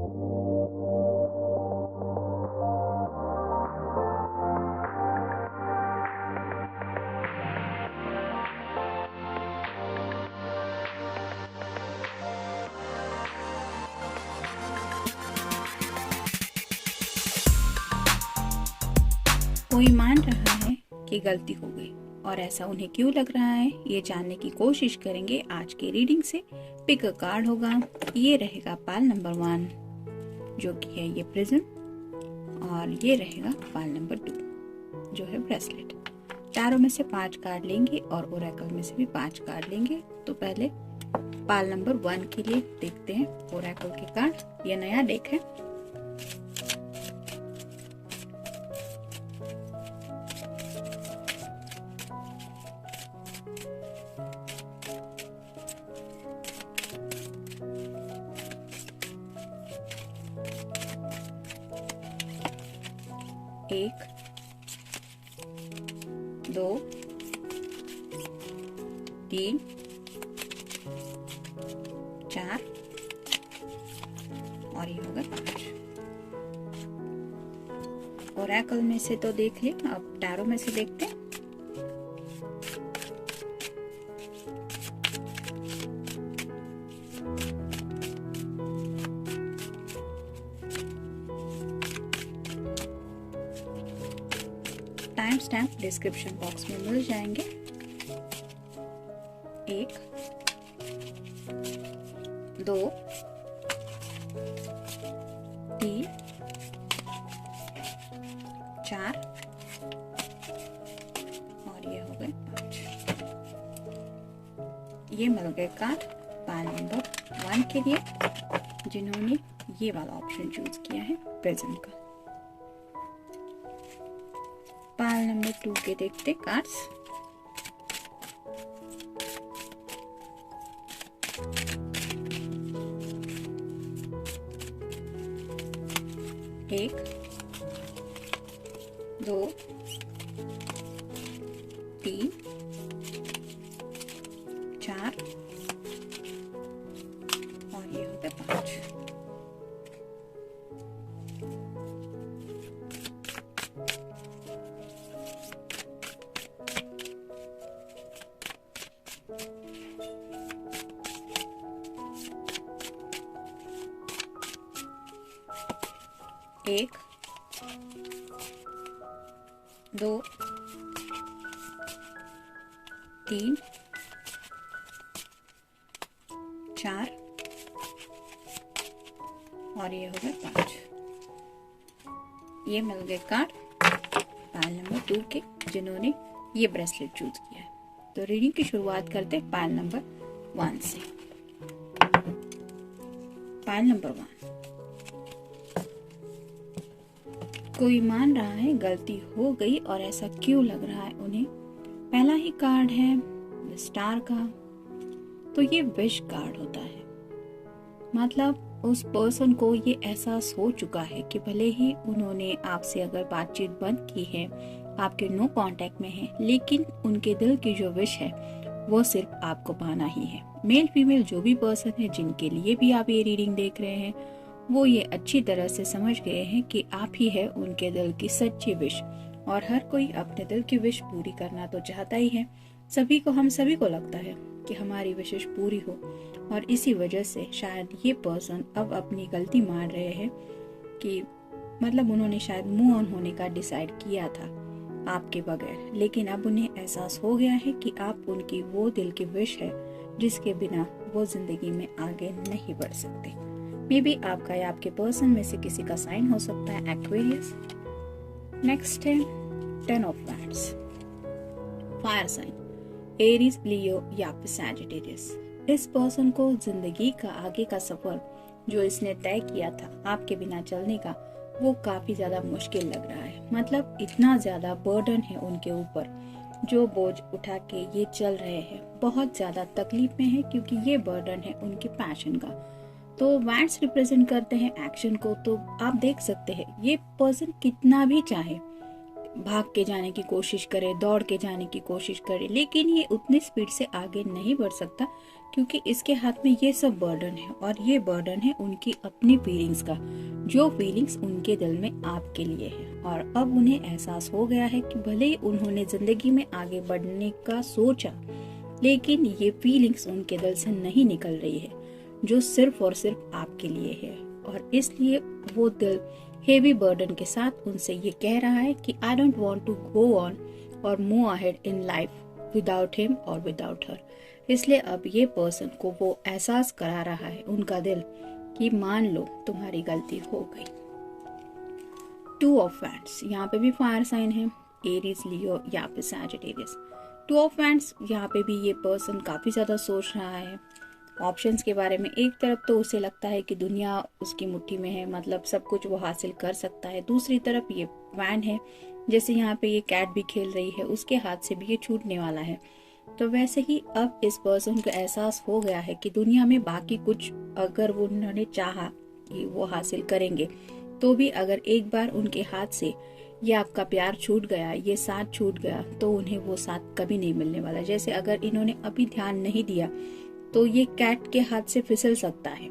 कोई मान रहा है कि गलती हो गई और ऐसा उन्हें क्यों लग रहा है, ये जानने की कोशिश करेंगे आज के रीडिंग से। पिक अ कार्ड होगा, ये रहेगा पाल नंबर 1 जो कि है ये प्रिज्म, और ये रहेगा पाल नंबर 2 जो है ब्रेसलेट। चारों में से 5 कार्ड लेंगे और ओरेकल में से भी 5 कार्ड लेंगे। तो पहले पाल नंबर 1 के लिए देखते हैं ओरेकल के कार्ड। ये नया डेक है। एक, 2, 3, 4 और ये होगा 5। ओरेकल में से तो देख लिया, अब टैरो में से देखते हैं। टाइम स्टैम्प डिस्क्रिप्शन बॉक्स में मिल जाएंगे। 1, 2, 3, 4 और ये हो गए 5। ये मिल गए कार्ड पाल नंबर 1 के लिए जिन्होंने ये वाला ऑप्शन चूज किया है प्रेजेंट का। पाल नंबर 2 के देखते कार्ड्स। एक, 2, 3, 4 और ये हो गए 5। एक, 2, 3, 4 और ये हो गए 5। ये मिल गए कार्ड पाल नंबर 2 के जिन्होंने ये ब्रेसलेट चूज किया है। तो रीडिंग की शुरुआत करते हैं पाल नंबर 1 से। पाल नंबर 1, कोई मान रहा है गलती हो गई और ऐसा क्यों लग रहा है उन्हें। पहला ही कार्ड है स्टार का, तो ये विश कार्ड होता है। मतलब उस पर्सन को ये एहसास हो चुका है कि भले ही उन्होंने आपसे अगर बातचीत बंद की है, आपके नो कांटेक्ट में है, लेकिन उनके दिल की जो विश है वो सिर्फ आपको पाना ही है। मेल फीमेल जो भी पर्सन है जिनके लिए भी आप ये रीडिंग देख रहे हैं, वो ये अच्छी तरह से समझ गए हैं कि आप ही है उनके दिल की सच्ची विश। और हर कोई अपने दिल की विश पूरी करना तो चाहता ही है। हम सभी को लगता है कि हमारी विशेष पूरी हो, और इसी वजह से शायद ये पर्सन अब अपनी गलती मान रहे हैं कि मतलब उन्होंने शायद मूव ऑन होने का डिसाइड किया था आपके बगैर, लेकिन अब उन्हें एहसास हो गया है कि आप उनकी वो दिल की विश है जिसके बिना वो जिंदगी में आगे नहीं बढ़ सकते। मे बी आपका या आपके पर्सन में से किसी का साइन हो सकता है एक्वेरियस। नेक्स्ट है 10 of wands, fire sign, Aries, Leo या फिर सैजिटेरियस। इस पर्सन को जिंदगी का आगे का सफर जो इसने तय किया था आपके बिना चलने का, वो काफी ज्यादा मुश्किल लग रहा है। मतलब इतना ज्यादा बर्डन है उनके ऊपर, जो बोझ उठा के ये चल रहे हैं बहुत ज्यादा तकलीफ में है, क्योंकि ये बर्डन है उनके पैशन का। तो वैंड्स रिप्रेजेंट करते हैं एक्शन को। तो आप देख सकते हैं ये पर्सन कितना भी चाहे भाग के जाने की कोशिश करे, दौड़ के जाने की कोशिश करे, लेकिन ये उतनी स्पीड से आगे नहीं बढ़ सकता, क्योंकि इसके हाथ में ये सब बर्डन है और ये बर्डन है उनकी अपनी फीलिंग्स का, जो फीलिंग्स उनके दिल में आपके लिए है। और अब उन्हें एहसास हो गया है कि भले ही उन्होंने जिंदगी में आगे बढ़ने का सोचा, लेकिन ये फीलिंग्स उनके दिल से नहीं निकल रही है, जो सिर्फ और सिर्फ आपके लिए है। और इसलिए वो दिल हेवी बर्डन के साथ उनसे ये कह रहा है कि I don't want to go on और move ahead in life without him और विदाउट हर। इसलिए अब ये पर्सन को वो एहसास करा रहा है उनका दिल कि मान लो तुम्हारी गलती हो गई। 2 ऑफ वैंड्स, यहाँ पे भी फायर साइन है, एरीज, लियो या फिर सैजिटेरियस। 2 ऑफ वैंड्स, यहाँ पे भी ये पर्सन काफी ज्यादा सोच रहा है ऑप्शंस के बारे में। एक तरफ तो उसे लगता है कि दुनिया उसकी मुट्ठी में है, मतलब सब कुछ वो हासिल कर सकता है। दूसरी तरफ ये वैंड है, जैसे यहाँ पे ये कैट भी खेल रही है, उसके हाथ से भी ये छूटने वाला है। तो वैसे ही अब इस पर्सन को एहसास हो गया है कि दुनिया में बाकी कुछ अगर वो उन्होंने चाहा कि वो हासिल करेंगे, तो भी अगर एक बार उनके हाथ से ये आपका प्यार छूट गया, ये साथ छूट गया, तो उन्हें वो साथ कभी नहीं मिलने वाला। जैसे अगर इन्होंने अभी ध्यान नहीं दिया तो ये कैट के हाथ से फिसल सकता है,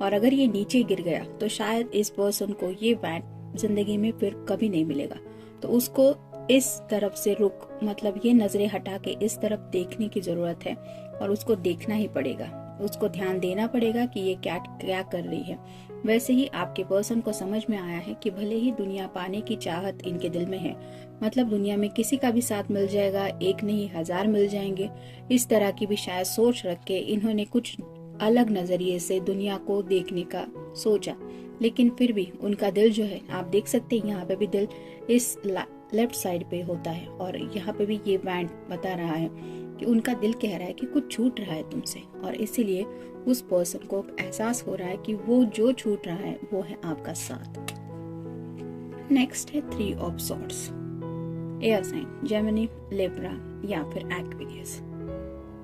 और अगर ये नीचे गिर गया तो शायद इस पर्सन को ये वैंड जिंदगी में फिर कभी नहीं मिलेगा। तो उसको इस तरफ से रुक, मतलब ये नजरें हटा के इस तरफ देखने की जरूरत है, और उसको देखना ही पड़ेगा, उसको ध्यान देना पड़ेगा कि ये कैट क्या कर रही है। वैसे ही आपके पर्सन को समझ में आया है कि भले ही दुनिया पाने की चाहत इनके दिल में है, मतलब दुनिया में किसी का भी साथ मिल जाएगा, एक नहीं 1000 मिल जाएंगे, इस तरह की भी शायद सोच रख के इन्होंने कुछ अलग नजरिए से दुनिया को देखने का सोचा। लेकिन फिर भी उनका दिल जो है, आप देख सकते हैं यहाँ पे भी दिल इस लेफ्ट साइड पे होता है, और यहाँ पे भी ये बैंड बता रहा है कि उनका दिल कह रहा है कि कुछ छूट रहा है तुमसे, और इसीलिए उस पर्सन को एहसास हो रहा है कि वो जो छूट रहा है वो है आपका साथ। नेक्स्ट है 3 of swords, air sign, Gemini, Libra या फिर एक्वेरियस।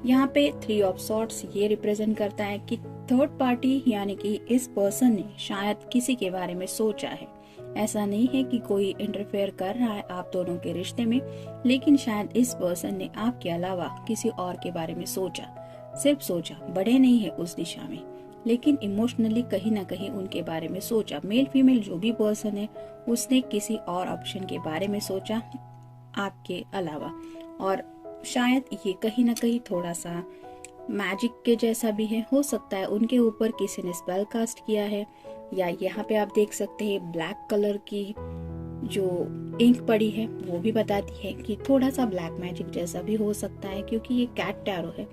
यहाँ पे 3 ऑफ सॉर्ड्स ये रिप्रेजेंट करता है कि थर्ड पार्टी, यानी कि इस पर्सन ने शायद किसी के बारे में सोचा है। ऐसा नहीं है कि कोई इंटरफेयर कर रहा है आप दोनों के रिश्ते में, लेकिन शायद इस पर्सन ने आपके अलावा किसी और के बारे में सोचा, सिर्फ सोचा, बड़े नहीं है उस दिशा में, लेकिन इमोशनली कहीं ना कहीं उनके बारे में सोचा। मेल फीमेल जो भी पर्सन है, उसने किसी और ऑप्शन के बारे में सोचा आपके अलावा, और शायद ये कहीं ना कहीं थोड़ा सा मैजिक के जैसा भी है। हो सकता है उनके ऊपर किसी ने स्पेल कास्ट किया है, या यहाँ पे आप देख सकते हैं ब्लैक कलर की जो इंक पड़ी है वो भी बताती है कि थोड़ा सा ब्लैक मैजिक जैसा भी हो सकता है, क्योंकि ये कैट टैरो है,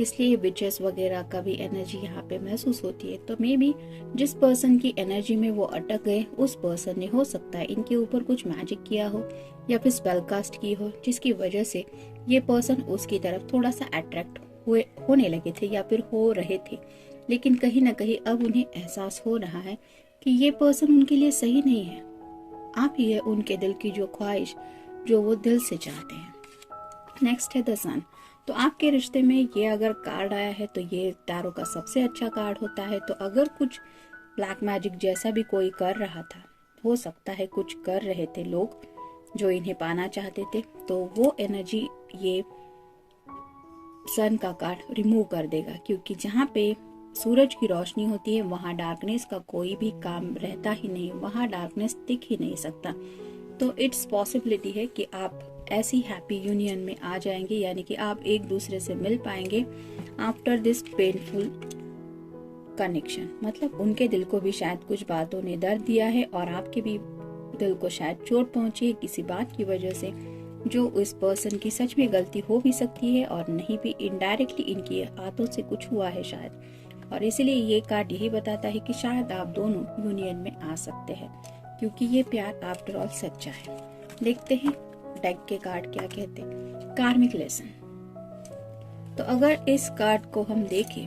इसलिए विचेस वगैरह का भी एनर्जी यहाँ पे महसूस होती है। तो मे बी जिस पर्सन की एनर्जी में वो अटक गए, उस पर्सन ने हो सकता है इनके ऊपर कुछ मैजिक किया हो या फिर स्पेल कास्ट की हो, जिसकी वजह से ये पर्सन उसकी तरफ थोड़ा सा अट्रैक्ट होने लगे थे या फिर हो रहे थे। लेकिन कहीं ना कहीं अब उन्हें एहसास हो रहा है कि ये पर्सन उनके लिए सही नहीं है। आप ही है उनके दिल की जो ख्वाहिश, जो वो दिल से चाहते हैं। नेक्स्ट है द सन। तो आपके रिश्ते में ये अगर कार्ड आया है तो ये टैरो का सबसे अच्छा कार्ड होता है। तो अगर कुछ ब्लैक मैजिक जैसा भी कोई कर रहा था, हो सकता है कुछ कर रहे थे लोग जो इन्हें पाना चाहते थे, तो वो एनर्जी ये सन का कार्ड रिमूव कर देगा, क्योंकि जहाँ पे सूरज की रोशनी होती है वहाँ डार्कनेस का कोई भी काम रहता ही नहीं, वहाँ डार्कनेस दिख ही नहीं सकता। तो इट्स पॉसिबिलिटी है कि आप ऐसी हैप्पी यूनियन में आ जाएंगे, यानी कि आप एक दूसरे से मिल पाएंगे आफ्टर दिस पेनफुल कनेक्शन। मतलब उनके दिल को भी शायद कुछ बातों ने दर्द दिया है, और आपके भी दिल को शायद चोट पहुंची है किसी बात की वजह से, जो इस पर्सन की सच में गलती हो भी सकती है और नहीं भी, इनडायरेक्टली इनकी हाथों से कुछ हुआ है शायद। और इसीलिए ये कार्ड यही बताता है कि शायद आप दोनों यूनियन में आ सकते हैं, क्योंकि ये प्यार आफ्टर ऑल सच्चा है। देखते हैं डेक के कार्ड क्या कहते हैं। कार्मिक लेसन। तो अगर इस कार्ड को हम देखें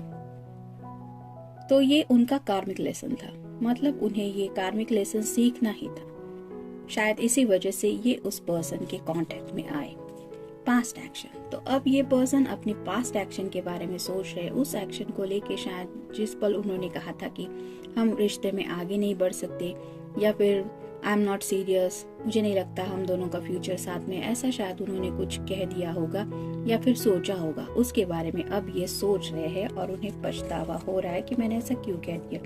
तो ये उनका कार्मिक लेसन था, मतलब उन्हें ये कार्मिक लेसन सीखना ही था। शायद इसी वजह से ये उस पर्सन के कांटेक्ट में आए। Past action. तो अब ये पर्सन अपनी पास्ट एक्शन के बारे में सोच रहे, उस एक्शन को लेके शायद जिस पल उन्होंने कहा था कि हम रिश्ते में आगे नहीं बढ़ सकते, या फिर आई एम नॉट सीरियस, मुझे नहीं लगता हम दोनों का फ्यूचर साथ में, ऐसा शायद उन्होंने कुछ कह दिया होगा या फिर सोचा होगा उसके बारे में। अब ये सोच रहे हैं और उन्हें पछतावा हो रहा है कि मैंने ऐसा क्यों कह दिया।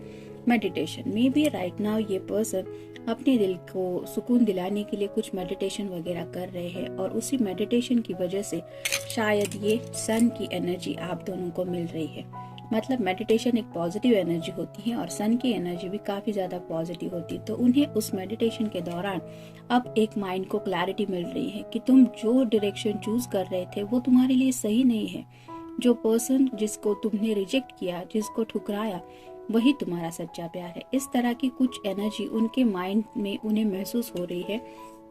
Meditation, may be right now ये पर्सन अपने दिल को सुकून दिलाने के लिए कुछ मेडिटेशन वगैरह कर रहे हैं और उसी मेडिटेशन की वजह से शायद ये सन की एनर्जी आप दोनों को मिल रही है। मतलब मेडिटेशन एक पॉजिटिव एनर्जी होती है और सन की एनर्जी भी काफी ज्यादा पॉजिटिव होती है। तो उन्हें उस मेडिटेशन के दौरान अब एक माइंड को क्लैरिटी मिल रही है कि तुम जो डायरेक्शन चूज कर रहे थे वो तुम्हारे लिए सही नहीं है। जो पर्सन जिसको तुमने रिजेक्ट किया, जिसको ठुकराया, वही तुम्हारा सच्चा प्यार है। इस तरह की कुछ एनर्जी उनके माइंड में उन्हें महसूस हो रही है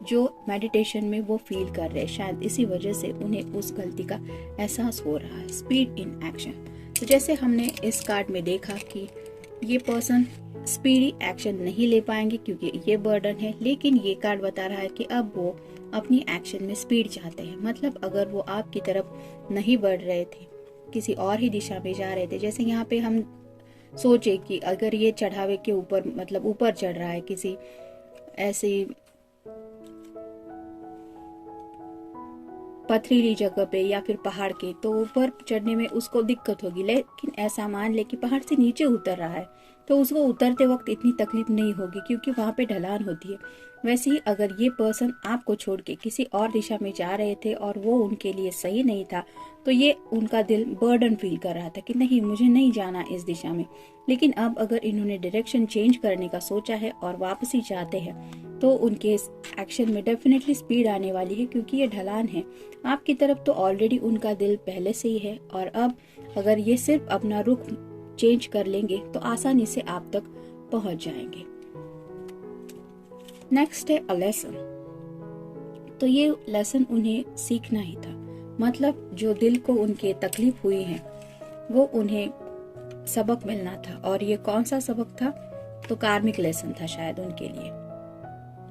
जो मेडिटेशन में वो फील कर रहे हैं। शायद इसी वजह से उन्हें उस गलती का एहसास हो रहा है। स्पीड इन एक्शन, तो जैसे हमने इस कार्ड में देखा कि ये पर्सन स्पीडी एक्शन नहीं ले पाएंगे क्योंकि ये बर्डन है, लेकिन ये कार्ड बता रहा है कि अब वो अपनी एक्शन में स्पीड चाहते हैं। मतलब अगर वो आपकी तरफ नहीं बढ़ रहे थे, किसी और ही दिशा में जा रहे थे, जैसे यहाँ पे हम सोचे कि अगर ये चढ़ावे के ऊपर मतलब ऊपर चढ़ रहा है किसी ऐसी पथरीली जगह पे या फिर पहाड़ के, तो ऊपर चढ़ने में उसको दिक्कत होगी। लेकिन ऐसा मान ले कि पहाड़ से नीचे उतर रहा है तो उसको उतरते वक्त इतनी तकलीफ नहीं होगी क्योंकि वहां पे ढलान होती है। वैसे ही अगर ये पर्सन आपको छोड़ के किसी और दिशा में जा रहे थे और वो उनके लिए सही नहीं था, तो ये उनका दिल बर्डन फील कर रहा था कि नहीं, मुझे नहीं जाना इस दिशा में। लेकिन अब अगर इन्होंने डायरेक्शन चेंज करने का सोचा है और वापसी चाहते हैं तो उनके एक्शन में डेफिनेटली स्पीड आने वाली है क्योंकि ये ढलान है आपकी तरफ। तो ऑलरेडी उनका दिल पहले से ही है और अब अगर ये सिर्फ अपना रुख चेंज कर लेंगे तो आसानी से आप तक पहुंच जाएंगे। नेक्स्ट है अ लेसन। तो ये लेसन उन्हें सीखना ही था। मतलब जो दिल को उनके तकलीफ हुई है वो उन्हें सबक मिलना था। और ये कौन सा सबक था? तो कार्मिक लेसन था शायद उनके लिए,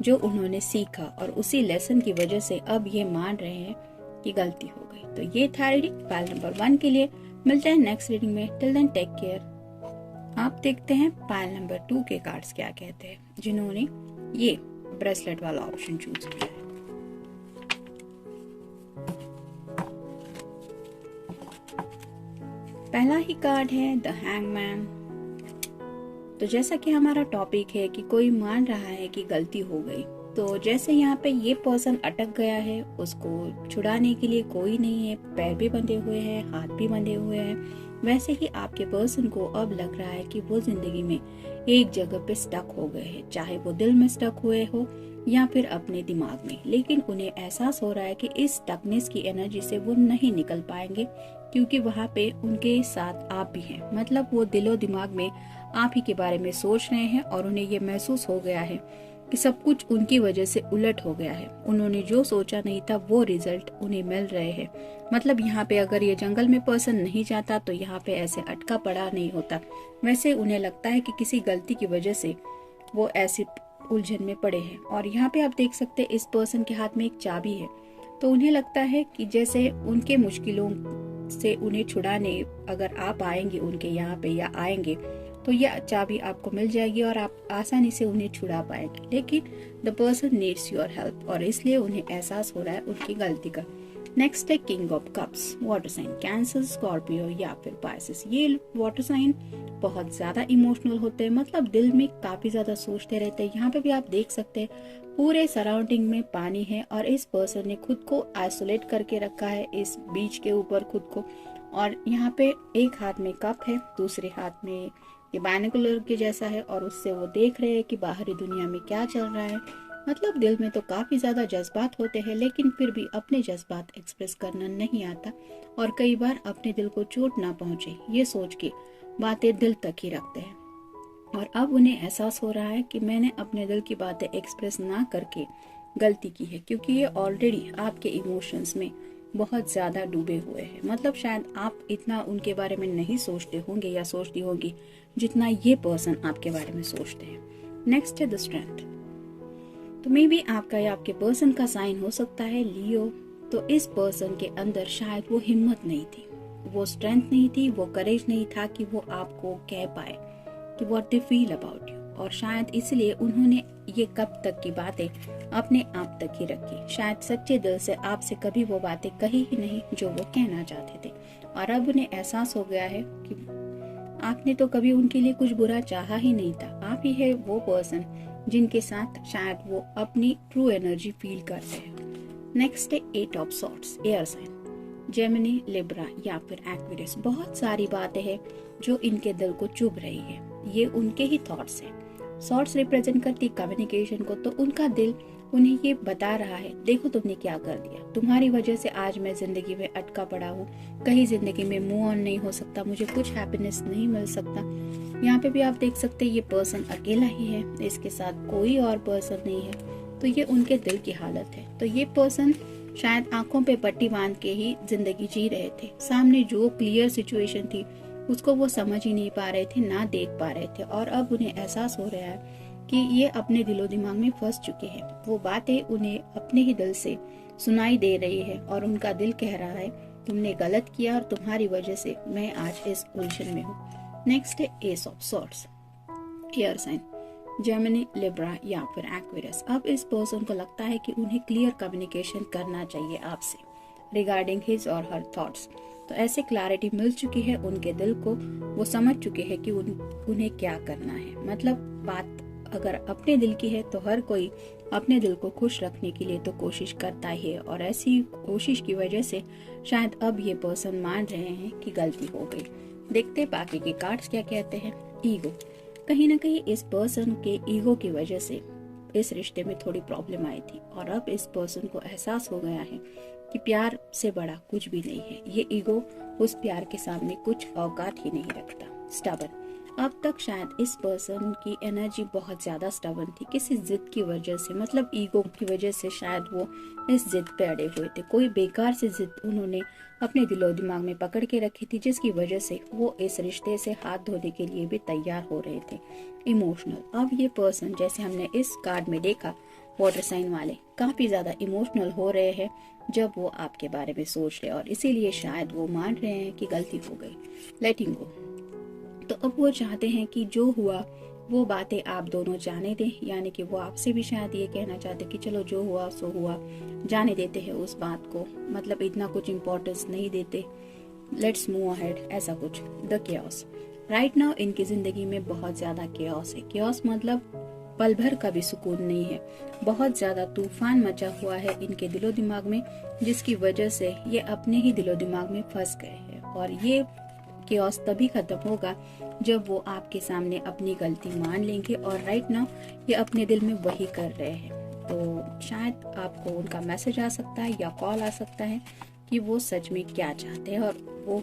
जो उन्होंने सीखा और उसी लेसन की वजह से अब ये मान रहे हैं कि गलती हो गई। तो ये था रीडिंग पाइल नंबर 1 के लिए। मिलते हैं नेक्स्ट रीडिंग में। Till then take care. आप देखते हैं पाइल नंबर 2 के कार्ड्स क्या कहते हैं, जिन्होंने ये ब्रेसलेट वाला ऑप्शन चूज किया है। पहला ही कार्ड है द हैंगमैन। तो जैसा कि हमारा टॉपिक है कि कोई मान रहा है कि गलती हो गई, तो जैसे यहाँ पे ये पर्सन अटक गया है, उसको छुड़ाने के लिए कोई नहीं है, पैर भी बंधे हुए हैं, हाथ भी बंधे हुए हैं, वैसे ही आपके पर्सन को अब लग रहा है कि वो जिंदगी में एक जगह पे स्टक हो गए हैं, चाहे वो दिल में स्टक हुए हो या फिर अपने दिमाग में। लेकिन उन्हें एहसास हो रहा है कि इस स्टकनेस की एनर्जी से वो नहीं निकल पाएंगे क्योंकि वहाँ पे उनके साथ आप भी हैं। मतलब वो दिलो दिमाग में आप ही के बारे में सोच रहे हैं और उन्हें ये महसूस हो गया है कि सब कुछ उनकी वजह से उलट हो गया है। उन्होंने जो सोचा नहीं था वो रिजल्ट उन्हें मिल रहे हैं। मतलब यहाँ पे अगर ये जंगल में पर्सन नहीं जाता तो यहाँ पे ऐसे अटका पड़ा नहीं होता। वैसे उन्हें लगता है कि किसी गलती की वजह से वो ऐसी उलझन में पड़े हैं। और यहाँ पे आप देख सकते हैं इस पर्सन के हाथ में एक चाबी है। तो उन्हें लगता है कि जैसे उनके मुश्किलों से उन्हें छुड़ाने अगर आप आएंगे उनके यहाँ पे या आएंगे तो यह चाबी आपको मिल जाएगी और आप आसानी से उन्हें छुड़ा पाएंगे। लेकिन the person needs your help और इसलिए उन्हें एहसास हो रहा है उनकी गलती का। नेक्स्ट है king of cups, water sign, Cancer, Scorpio या फिर पाइसेस। ये वाटर साइन बहुत ज्यादा इमोशनल होते हैं, मतलब दिल में काफी ज्यादा सोचते रहते हैं। यहाँ पे भी आप देख सकते हैं पूरे सराउंडिंग में पानी है और इस पर्सन ने खुद को आइसोलेट करके रखा है इस बीच के ऊपर खुद को। और यहाँ पे एक हाथ में कप है, दूसरे हाथ में ये बाइनोकुलर के जैसा है और उससे वो देख रहे हैं कि बाहरी दुनिया में क्या चल रहा है। मतलब दिल में तो काफी ज्यादा जज्बात होते हैं लेकिन फिर भी अपने जज्बात एक्सप्रेस करना नहीं आता और कई बार अपने दिल को चोट ना पहुंचे ये सोच के बातें दिल तक ही रखते हैं। और अब उन्हें एहसास हो रहा है कि मैंने अपने दिल की बातें एक्सप्रेस ना करके गलती की है क्योंकि ये ऑलरेडी आपके इमोशंस में बहुत ज्यादा डूबे हुए हैं। मतलब शायद आप इतना उनके बारे में नहीं सोचते होंगे या सोचती होंगी जितना ये पर्सन आपके बारे में सोचते हैं। नेक्स्ट है द स्ट्रेंथ। तो मे बी आपका या आपके पर्सन का साइन हो सकता है लियो। तो इस पर्सन के अंदर शायद वो हिम्मत नहीं थी, वो स्ट्रेंथ नहीं थी, वो करेज नहीं था कि वो आपको कह पाए कि what they feel about you. और शायद इसलिए उन्होंने ये कब तक की बातें अपने आप तक ही रखी। शायद सच्चे दिल से आपसे कभी वो बातें कही ही नहीं जो वो कहना चाहते थे, और अब उन्हें एहसास हो गया है कि आपने तो कभी उनके लिए कुछ बुरा चाहा ही नहीं था। आप ही है वो पर्सन जिनके साथ शायद वो अपनी ट्रू एनर्जी फील करते हैं। नेक्स्ट है 8 of swords, air sign, Gemini, Libra या फिर एक्वेरियस। बहुत सारी बातें हैं जो इनके दिल को चुभ रही है, ये उनके ही थॉट्स हैं। सॉर्ड्स रिप्रेजेंट करती कम्युनिकेशन को, तो उनका दिल उन्हें ये बता रहा है, देखो तुमने क्या कर दिया, तुम्हारी वजह से आज मैं जिंदगी में अटका पड़ा हूँ, कहीं जिंदगी में मूव ऑन नहीं हो सकता, मुझे कुछ हैप्पीनेस नहीं मिल सकता। यहाँ पे भी आप देख सकते हैं ये पर्सन अकेला ही है, इसके साथ कोई और पर्सन नहीं है, तो ये उनके दिल की हालत है। तो ये पर्सन शायद आंखों पे पट्टी बांध के ही जिंदगी जी रहे थे। सामने जो क्लियर सिचुएशन थी उसको वो समझ ही नहीं पा रहे थे, ना देख पा रहे थे, और अब उन्हें एहसास हो रहा है कि ये अपने दिलो दिमाग में फंस चुके हैं। वो बातें उन्हें अपने ही दिल से सुनाई दे रही है और उनका दिल कह रहा है तुमने गलत किया और तुम्हारी वजह से मैं आज इस पोजीशन में हूँ। नेक्स्ट है ace of swords, air sign, Gemini, Libra या फिर एक्वेरियस। अब इस पर्सन को लगता है कि उन्हें क्लियर कम्युनिकेशन करना चाहिए आपसे रिगार्डिंग हिज और हर थॉट्स। तो ऐसे क्लैरिटी मिल चुकी है उनके दिल को, वो समझ चुके हैं कि उन्हें क्या करना है। मतलब बात अगर अपने दिल की है तो हर कोई अपने दिल को खुश रखने के लिए तो कोशिश करता ही है, और ऐसी कोशिश की वजह से शायद अब ये पर्सन मान रहे हैं कि गलती हो गई। देखते बाकी के कार्ड्स क्या कहते हैं। ईगो, कहीं ना कहीं इस पर्सन के ईगो की वजह से इस रिश्ते में थोड़ी प्रॉब्लम आई थी, और अब इस पर्सन को एहसास हो गया है कि प्यार से बड़ा कुछ भी नहीं है। ये ईगो उस प्यार के सामने कुछ औकात ही नहीं रखता। स्टबर्न, अब तक शायद इस पर्सन की एनर्जी बहुत ज्यादा स्टबर्न थी किसी जिद की वजह से, मतलब ईगो की वजह से शायद वो इस जिद पे अड़े हुए थे। कोई बेकार से जिद उन्होंने अपने दिलो दिमाग में पकड़ के रखी थी, जिसकी वजह से वो इस रिश्ते से हाथ धोने के लिए भी तैयार हो रहे थे। इमोशनल, अब ये पर्सन जैसे हमने इस कार्ड में देखा वाटर साइन वाले काफी ज्यादा इमोशनल हो रहे हैं जब वो आपके बारे में सोच रहे, और इसीलिए शायद वो मान रहे हैं कि गलती हो गई। लेटिंग गो, तो अब वो चाहते हैं कि जो हुआ वो बातें आप दोनों जाने दें, यानी कि वो आपसे भी शायद ये कहना चाहते कि चलो जो हुआ सो हुआ, जाने देते हैं उस बात को, मतलब इतना कुछ इम्पोर्टेंस नहीं देते, लेट्स मूव अहेड, ऐसा कुछ। द केओस, राइट नाउ इनकी जिंदगी में बहुत ज्यादा केओस है। केओस मतलब पल भर का भी सुकून नहीं है, बहुत ज्यादा तूफान मचा हुआ है इनके दिलो दिमाग में, जिसकी वजह से ये अपने ही दिलो दिमाग में फंस गए हैं। और ये केओस तभी खत्म होगा जब वो आपके सामने अपनी गलती मान लेंगे, और राइट नाउ ये अपने दिल में वही कर रहे हैं। तो शायद आपको उनका मैसेज आ सकता है या कॉल आ सकता है कि वो सच में क्या चाहते हैं, और वो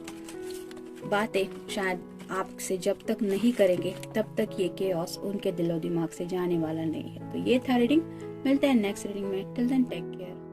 बातें शायद आपसे जब तक नहीं करेंगे तब तक ये केओस उनके दिलो दिमाग से जाने वाला नहीं है। तो ये था रीडिंग, मिलते हैं नेक्स्ट रीडिंग में। Till then take care.